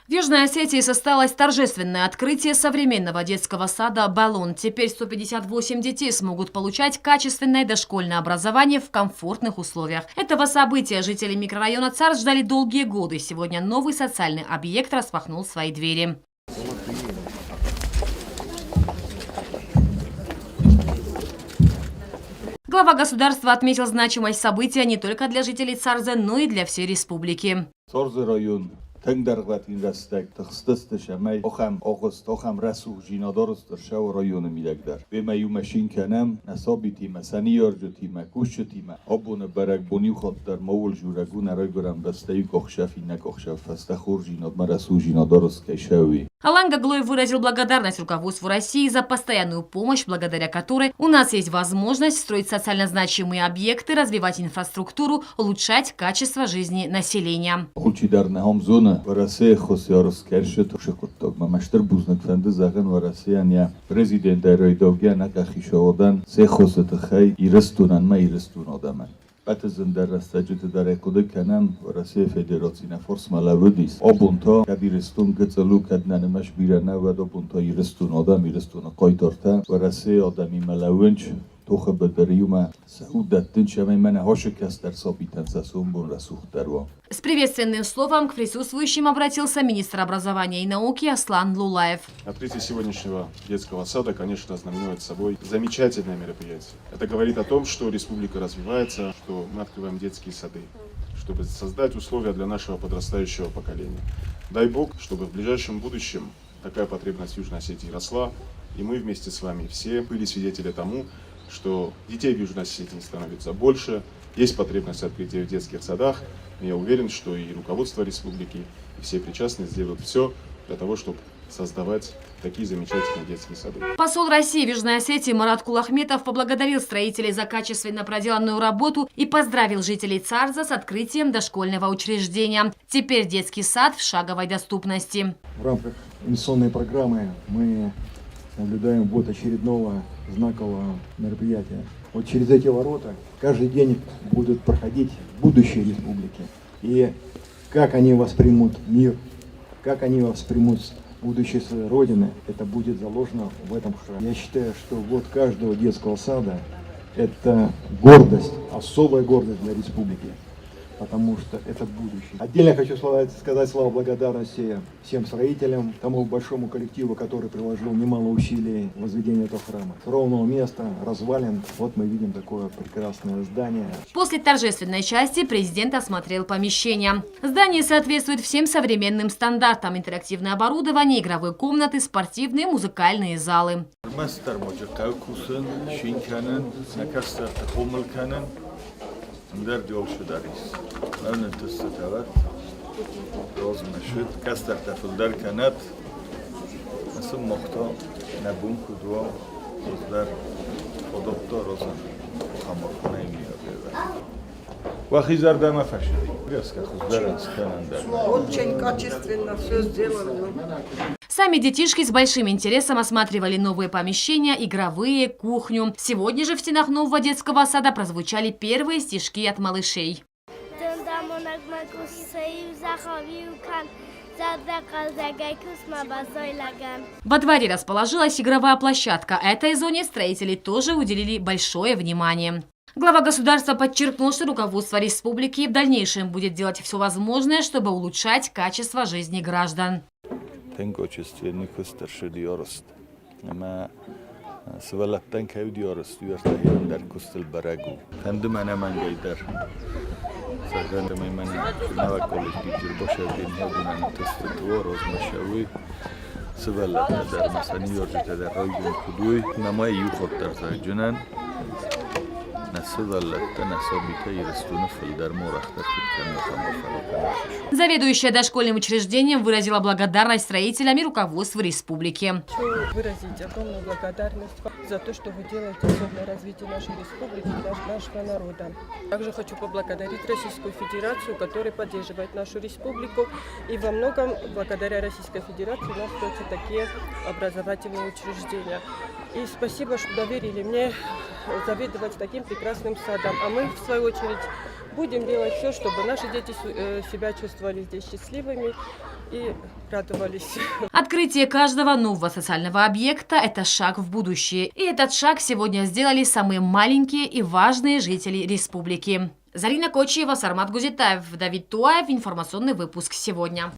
В Южной Осетии состоялось торжественное открытие современного детского сада «Баллон». Теперь 158 детей смогут получать качественное дошкольное образование в комфортных условиях. Этого события жители микрорайона Царс ждали долгие годы. Сегодня новый социальный объект распахнул свои двери. Глава государства отметил значимость события не только для жителей Царза, но и для всей республики. Tengderglatin restek, tăxtăstășa mei, ocham august, ocham rasuh jinadorostır şav rayonu milagdar. Ve meyu meşinkenem, nesabitime, seniorjutime, kuşçutime, abone berek boni xaddar mavul juragun eraygoram besteyu koxşafi ne koxşaf festexur jinad merasuh jinadorost kayşavi. Алан Гаглой выразил благодарность руководству России за постоянную помощь, благодаря которой у нас есть возможность строить социально значимые объекты, развивать инфраструктуру, улучшать качество жизни населения. Варасе хосиарос кершет шекоттог мамаштер бузнак фенде заган варасеяния президент райдовган акахишодан се хосет хай ирстунан ма ирстун адаман Batızın derrastacıtı da rekudu kenem Varasia Federasyona Force Malavudis. Obunta kadiristun gıtsalu kadnanemeş birene ve dobunta iristun adam iristun koytorta Varasia adami malavunç Toха бедариума саудаттын шамай мана хошекастер собитан сасумбун расухтарва. С приветственным словом к присутствующим обратился министр образования и науки Аслан Лулаев. Открытие сегодняшнего детского сада, конечно, знаменует собой замечательное мероприятие. Это говорит о том, что республика развивается, что мы открываем детские сады, чтобы создать условия для нашего подрастающего поколения. Дай Бог, чтобы в ближайшем будущем такая потребность в Южной Осетии росла, и мы вместе с вами все были свидетели тому, что детей в Южной Осетии становится больше, есть потребность открытия в детских садах. Я уверен, что и руководство республики, и все причастные сделают все для того, чтобы создавать такие замечательные детские сады. Посол России в Южной Осетии Марат Кулахметов поблагодарил строителей за качественно проделанную работу и поздравил жителей Царза с открытием дошкольного учреждения. Теперь детский сад в шаговой доступности. В рамках инвестиционной программы мы наблюдаем год очередного знакового мероприятия. Вот через эти ворота каждый день будут проходить будущие республики. И как они воспримут мир, как они воспримут будущее своей Родины, это будет заложено в этом храме. Я считаю, что вот каждого детского сада это гордость, особая гордость для республики. Потому что это будущее. Отдельно хочу сказать слова благодарности всем строителям, тому большому коллективу, который приложил немало усилий в возведении этого храма. С ровного места, развалин, вот мы видим такое прекрасное здание. После торжественной части президент осмотрел помещение. Здание соответствует всем современным стандартам: интерактивное оборудование, игровые комнаты, спортивные, музыкальные залы. در جول شده است. من تستوت راز نشد. کس در تفل در کند. مثل مختا نبون کدوم روز در خدابتا رازم خمرخانه میاد. وقتی زرده ما فشدی. بیاس که خود در از کننده. Очень качественно все сделано. Сами детишки с большим интересом осматривали новые помещения, игровые, кухню. Сегодня же в стенах нового детского сада прозвучали первые стишки от малышей. Во дворе расположилась игровая площадка. Этой зоне строители тоже уделили большое внимание. Глава государства подчеркнул, что руководство республики в дальнейшем будет делать все возможное, чтобы улучшать качество жизни граждан. Tengočistje nikostar šediorost. Ama svalattan kavdiorost uertahiran dar kustel baragu. Kendimana man gaydar. Sagandamay man nava kollektiv jirbashadin hadunan testatwa rozmashawi. Svalatta dar masani yorjita dar raygun kudui. Nama yukhot dar zayjunan. Заведующая дошкольным учреждением выразила благодарность строителям и руководству республики. Хочу выразить огромную благодарность за то, что вы делаете для развития нашей республики и нашего народа. Также хочу поблагодарить Российскую Федерацию, которая поддерживает нашу республику. И во многом благодаря Российской Федерации у нас строятся такие образовательные учреждения. И спасибо, что доверили мне заведовать таким прекрасным прекрасным садом. А мы, в свою очередь, будем делать все, чтобы наши дети себя чувствовали здесь счастливыми и радовались. Открытие каждого нового социального объекта – это шаг в будущее. И этот шаг сегодня сделали самые маленькие и важные жители республики. Зарина Кочиева, Сармат Гузитаев, Давид Туаев. Информационный выпуск сегодня.